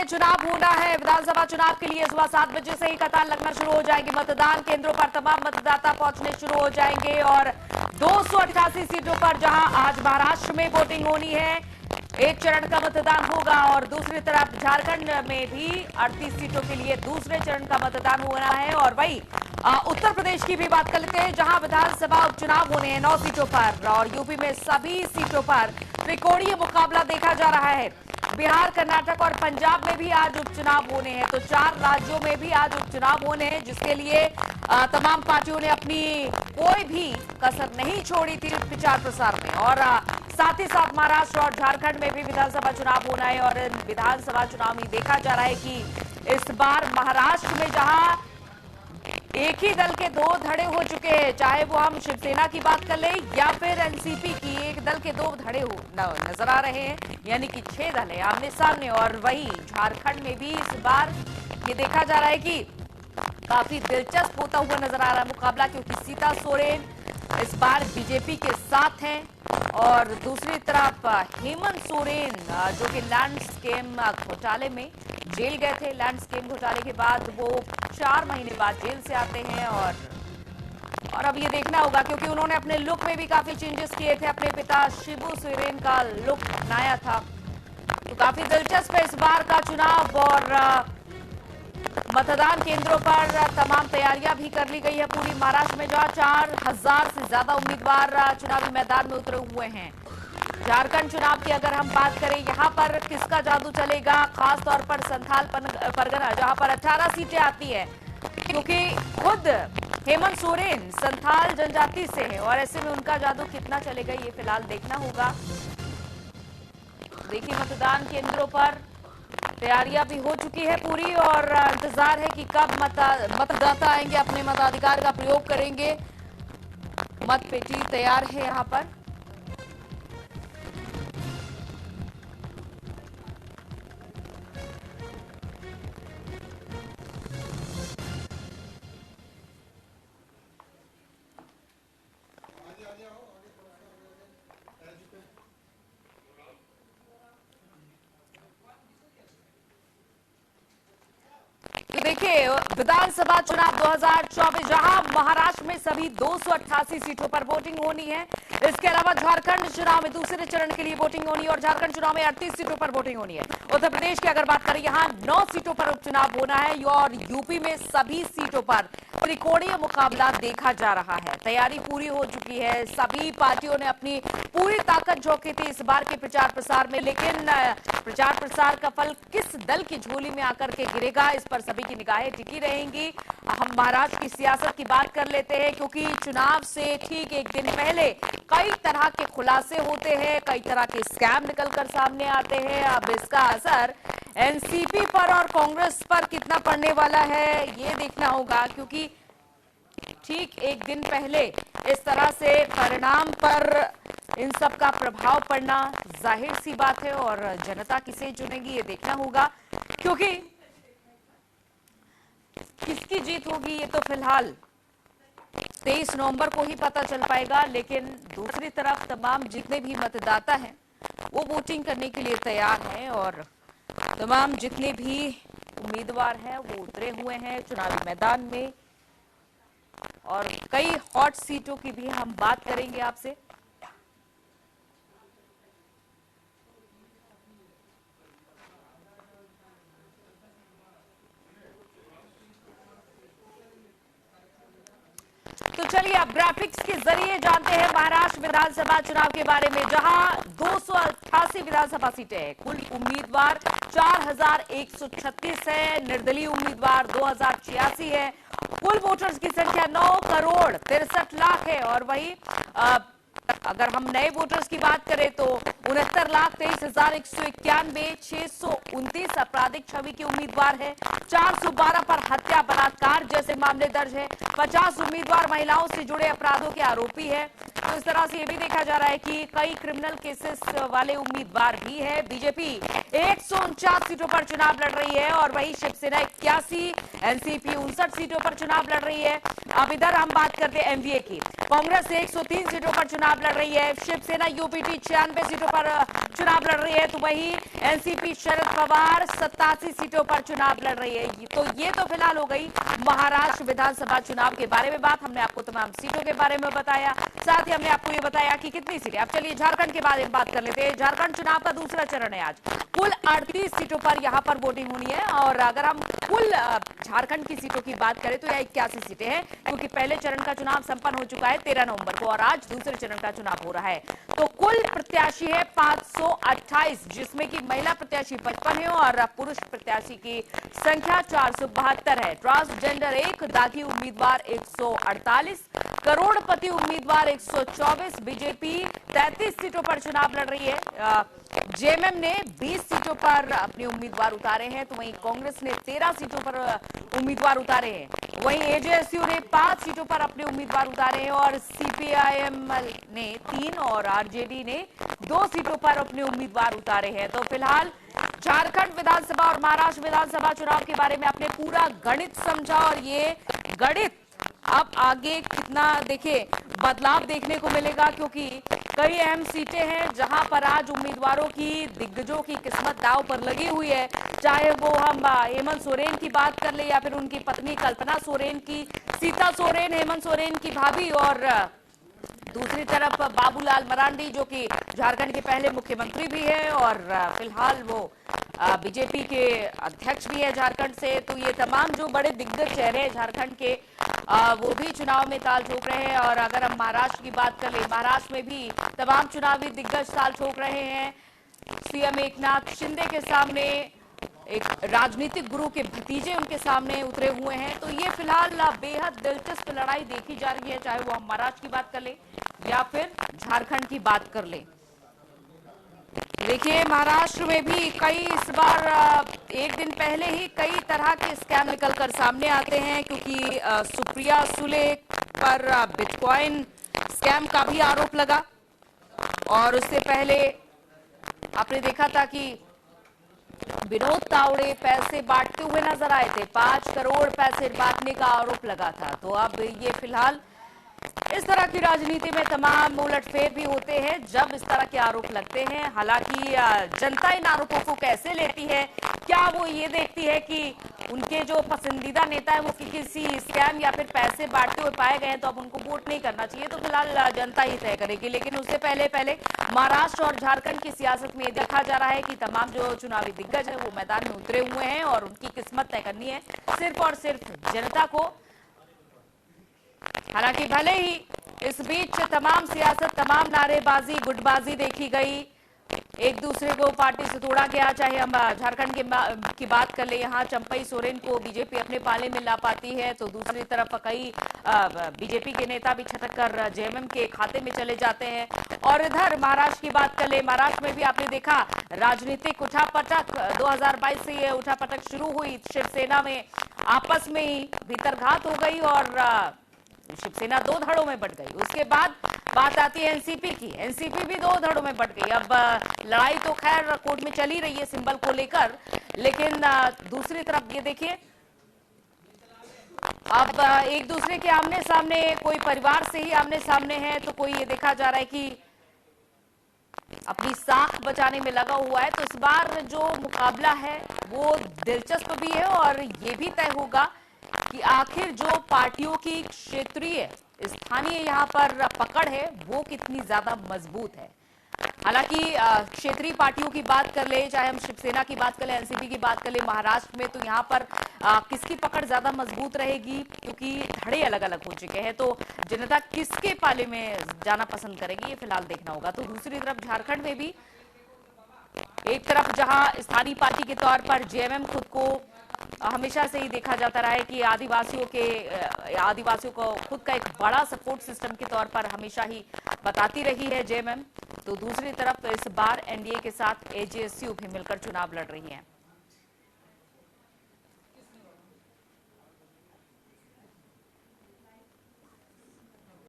चुनाव होना है। विधानसभा चुनाव के लिए सुबह 7 बजे से ही कतार लगना शुरू हो जाएगी। मतदान केंद्रों पर तमाम मतदाता पहुंचने शुरू हो जाएंगे और 288 सीटों पर जहां आज महाराष्ट्र में वोटिंग होनी है, एक चरण का मतदान होगा और दूसरी तरफ झारखंड में भी 38 सीटों के लिए दूसरे चरण का मतदान होना है। और वही उत्तर प्रदेश की भी बात कर लेते हैं, जहां विधानसभा उपचुनाव होने हैं 9 सीटों पर और यूपी में सभी सीटों पर त्रिकोणीय मुकाबला देखा जा रहा है। बिहार, कर्नाटक और पंजाब में भी आज उपचुनाव होने हैं, तो 4 राज्यों में भी आज उपचुनाव होने हैं, जिसके लिए तमाम पार्टियों ने अपनी कोई भी कसर नहीं छोड़ी थी प्रचार प्रसार में। और साथ ही साथ महाराष्ट्र और झारखंड में भी विधानसभा चुनाव होना है और विधानसभा चुनाव में देखा जा रहा है कि इस बार महाराष्ट्र में जहां एक ही दल के 2 धड़े हो चुके हैं, चाहे वो हम शिवसेना की बात कर ले या फिर एनसीपी की, एक दल के 2 धड़े नजर आ रहे हैं, यानी कि 6 दल है आमने सामने। और वही झारखंड में भी इस बार ये देखा जा रहा है कि काफी दिलचस्प होता हुआ नजर आ रहा है मुकाबला, क्योंकि सीता सोरेन इस बार बीजेपी के साथ हैं और दूसरी तरफ हेमंत सोरेन जो कि लैंड स्कीम घोटाले में जेल गए थे। लैंड स्कीम घोटाले के बाद वो 4 महीने बाद जेल से आते हैं और अब ये देखना होगा, क्योंकि उन्होंने अपने लुक में भी काफी चेंजेस किए थे, अपने पिता शिबू सोरेन का लुक अपनाया था। तो काफी दिलचस्प है इस बार का चुनाव और मतदान केंद्रों पर तमाम तैयारियां भी कर ली गई है पूरी महाराष्ट्र में, जहां 4000 से ज्यादा उम्मीदवार चुनावी मैदान में उतरे हुए हैं। झारखंड चुनाव की अगर हम बात करें, यहां पर किसका जादू चलेगा, खासतौर पर संथाल परगना जहां पर 18 सीटें आती है, क्योंकि खुद हेमंत सोरेन संथाल जनजाति से है और ऐसे में उनका जादू कितना चलेगा ये फिलहाल देखना होगा। देखिए मतदान केंद्रों पर तैयारियां भी हो चुकी है पूरी और इंतजार है कि कब मतदाता आएंगे, अपने मताधिकार का प्रयोग करेंगे। मतपेटी तैयार है यहां पर। देखिए विधानसभा चुनाव 2024 जहां महाराष्ट्र में सभी 288 सीटों पर वोटिंग होनी है, इसके अलावा झारखंड चुनाव में दूसरे चरण के लिए वोटिंग होनी है और झारखंड चुनाव में 38 सीटों पर वोटिंग होनी है। उत्तर प्रदेश की अगर बात करें, यहां 9 सीटों पर उपचुनाव होना है और यूपी में सभी सीटों पर त्रिकोणीय मुकाबला देखा जा रहा है। तैयारी पूरी हो चुकी है, सभी पार्टियों ने अपनी पूरी ताकत झोंकी थी इस बार के प्रचार प्रसार में, लेकिन प्रचार प्रसार का फल किस दल की झोली में आकर के गिरेगा, इस पर सभी की निगाहें टिकी रहेंगी। हम महाराष्ट्र की सियासत की बात कर लेते हैं, क्योंकि चुनाव से ठीक एक दिन पहले कई तरह के खुलासे होते हैं, कई तरह के स्कैम निकलकर सामने आते हैं। अब इसका असर एनसीपी पर और कांग्रेस पर कितना पड़ने वाला है ये देखना होगा, क्योंकि ठीक एक दिन पहले इस तरह से परिणाम पर इन सब का प्रभाव पड़ना जाहिर सी बात है और जनता किसे चुनेगी ये देखना होगा, क्योंकि किसकी जीत होगी ये तो फिलहाल 23 नवंबर को ही पता चल पाएगा। लेकिन दूसरी तरफ तमाम जितने भी मतदाता हैं वो वोटिंग करने के लिए तैयार हैं और तमाम जितने भी उम्मीदवार हैं वो उतरे हुए हैं चुनावी मैदान में और कई हॉट सीटों की भी हम बात करेंगे आपसे। तो चलिए अब ग्राफिक्स के जरिए जानते हैं महाराष्ट्र विधानसभा चुनाव के बारे में, जहां 288 विधानसभा सीटें हैं, कुल उम्मीदवार 4136 है, निर्दलीय उम्मीदवार 2086 है, कुल वोटर्स की संख्या 9,63,00,000 है और वही अगर हम नए वोटर्स की बात करें तो 69,23,191 629 आपराधिक छवि के उम्मीदवार है, 412 पर हत्या बलात्कार जैसे मामले दर्ज है, 50 उम्मीदवार महिलाओं से जुड़े अपराधों के आरोपी है। तो इस तरह से ये भी देखा जा रहा है कि कई क्रिमिनल केसेस वाले उम्मीदवार भी है। बीजेपी 149 सीटों पर चुनाव लड़ रही है और वही शिवसेना 81, एनसीपी 59 सीटों पर चुनाव लड़ रही है। अब इधर हम बात करते हैं एमवीए की, कांग्रेस 103 सीटों पर चुनाव लड़ रही है। शिवसेना यूपीटी 96 सीटों पर चुनाव लड़ रही है, तो वहीं एनसीपी शरद पवार 87 सीटों पर चुनाव लड़ रही है। तो ये तो फिलहाल हो गई महाराष्ट्र विधानसभा चुनाव के बारे में बात। हमने आपको तमाम सीटों के बारे में बताया, साथ ही हमने आपको ये बताया कि कितनी सीटें। अब चलिए झारखंड के बारे में बात कर लेते हैं। झारखंड चुनाव का दूसरा चरण है आज। कुल 38 सीटों पर यहाँ पर वोटिंग होनी है, और अगर हम कुल झारखंड की सीटों की बात करें तो यह 81 सीटें हैं, क्योंकि पहले चरण का चुनाव संपन्न हो चुका है 13 नवंबर को, और आज दूसरे चरण का चुनाव हो रहा है। तो कुल प्रत्याशी है 528, जिसमें कि महिला प्रत्याशी 55 है और पुरुष प्रत्याशी की संख्या 472 है। ट्रांसजेंडर 1, दागी उम्मीदवार 148, करोड़पति उम्मीदवार 124, बीजेपी 33 सीटों पर चुनाव लड़ रही है। जेएमएम ने 20 सीटों पर अपने उम्मीदवार उतारे हैं, तो वहीं कांग्रेस ने 13 सीटों पर उम्मीदवार उतारे हैं। वहीं एजेएसयू ने 5 सीटों पर अपने उम्मीदवार उतारे हैं, और सीपीआईएम ने 3 और आरजेडी ने 2 सीटों पर अपने उम्मीदवार उतारे हैं। तो फिलहाल झारखंड विधानसभा और महाराष्ट्र विधानसभा चुनाव के बारे में आपने पूरा गणित समझा, और ये गणित अब आगे कितना देखिए बदलाव देखने को मिलेगा, क्योंकि कई अहम सीटें हैं जहां पर आज उम्मीदवारों की, दिग्गजों की किस्मत दांव पर लगी हुई है। चाहे वो हम हेमंत सोरेन की बात कर ले, या फिर उनकी पत्नी कल्पना सोरेन की, सीता सोरेन हेमंत सोरेन की भाभी, और दूसरी तरफ बाबूलाल मरांडी जो कि झारखंड के पहले मुख्यमंत्री भी है, और फिलहाल वो बीजेपी के अध्यक्ष भी है झारखंड से। तो ये तमाम जो बड़े दिग्गज चेहरे हैं झारखंड के, वो भी चुनाव में ताल ठोक रहे हैं। और अगर हम महाराष्ट्र की बात कर ले, महाराष्ट्र में भी तमाम चुनावी दिग्गज ताल ठोक रहे हैं। सीएम एकनाथ शिंदे के सामने एक राजनीतिक गुरु के भतीजे उनके सामने उतरे हुए हैं। तो ये फिलहाल बेहद दिलचस्प लड़ाई देखी जा रही है, चाहे वो हम महाराष्ट्र की बात कर ले या फिर झारखंड की बात कर ले। देखिए महाराष्ट्र में भी कई, इस बार एक दिन पहले ही कई तरह के स्कैम निकलकर सामने आते हैं, क्योंकि सुप्रिया सुले पर बिटकॉइन स्कैम का भी आरोप लगा, और उससे पहले आपने देखा था कि विनोद तावड़े पैसे बांटते हुए नजर आए थे। 5 करोड़ पैसे बांटने का आरोप लगा था। तो अब ये फिलहाल इस तरह की राजनीति में तमाम उलटफेर भी होते हैं जब इस तरह के आरोप लगते हैं। हालांकि जनता इन आरोपों को कैसे लेती है, क्या वो ये देखती है कि उनके जो पसंदीदा नेता है वो किसी स्कैम या फिर पैसे बांटते हुए पाए गए हैं, तो अब उनको वोट नहीं करना चाहिए, तो फिलहाल जनता ही तय करेगी। लेकिन उससे पहले महाराष्ट्र और झारखंड की सियासत में देखा जा रहा है कि तमाम जो चुनावी दिग्गज है वो मैदान में उतरे हुए हैं, और उनकी किस्मत तय करनी है सिर्फ और सिर्फ जनता को। हालांकि भले ही इस बीच तमाम सियासत, तमाम नारेबाजी, गुटबाजी देखी गई, एक दूसरे को पार्टी से तोड़ा गया। चाहे हम झारखंड की बात कर ले, यहाँ चंपई सोरेन को बीजेपी अपने पाले में ला पाती है, तो दूसरी तरफ कई बीजेपी के नेता भी छटक कर जेएमएम के खाते में चले जाते हैं। और इधर महाराष्ट्र की बात कर ले, महाराष्ट्र में भी आपने देखा राजनीतिक उठापटक, 2022 से ये उठापटक शुरू हुई। शिवसेना में आपस में ही भीतरघात हो गई और शिवसेना 2 धड़ों में बट गई। उसके बाद बात आती है एनसीपी की, एनसीपी भी 2 धड़ों में बट गई। अब लड़ाई तो खैर कोर्ट में चली रही है सिंबल को लेकर, लेकिन दूसरी तरफ ये देखिए अब एक दूसरे के आमने सामने, कोई परिवार से ही आमने सामने है, तो कोई ये देखा जा रहा है कि अपनी साख बचाने में लगा हुआ है। तो इस बार जो मुकाबला है वो दिलचस्प भी है, और ये भी तय होगा कि आखिर जो पार्टियों की क्षेत्रीय, स्थानीय यहाँ पर पकड़ है वो कितनी ज्यादा मजबूत है। हालांकि क्षेत्रीय पार्टियों की बात कर ले, चाहे हम शिवसेना की बात कर ले, एनसीपी की बात कर ले महाराष्ट्र में, तो यहाँ पर किसकी पकड़ ज्यादा मजबूत रहेगी, क्योंकि धड़े अलग अलग हो चुके हैं। तो जनता किसके पाले में जाना पसंद करेगी ये फिलहाल देखना होगा। तो दूसरी तरफ झारखंड में भी एक तरफ जहां स्थानीय पार्टी के तौर पर जेएमएम खुद को हमेशा से ही देखा जाता रहा है कि आदिवासियों को खुद का एक बड़ा सपोर्ट सिस्टम के तौर पर हमेशा ही बताती रही है जेएमएम, तो दूसरी तरफ इस बार एनडीए के साथ एजेएसयू भी मिलकर चुनाव लड़ रही है।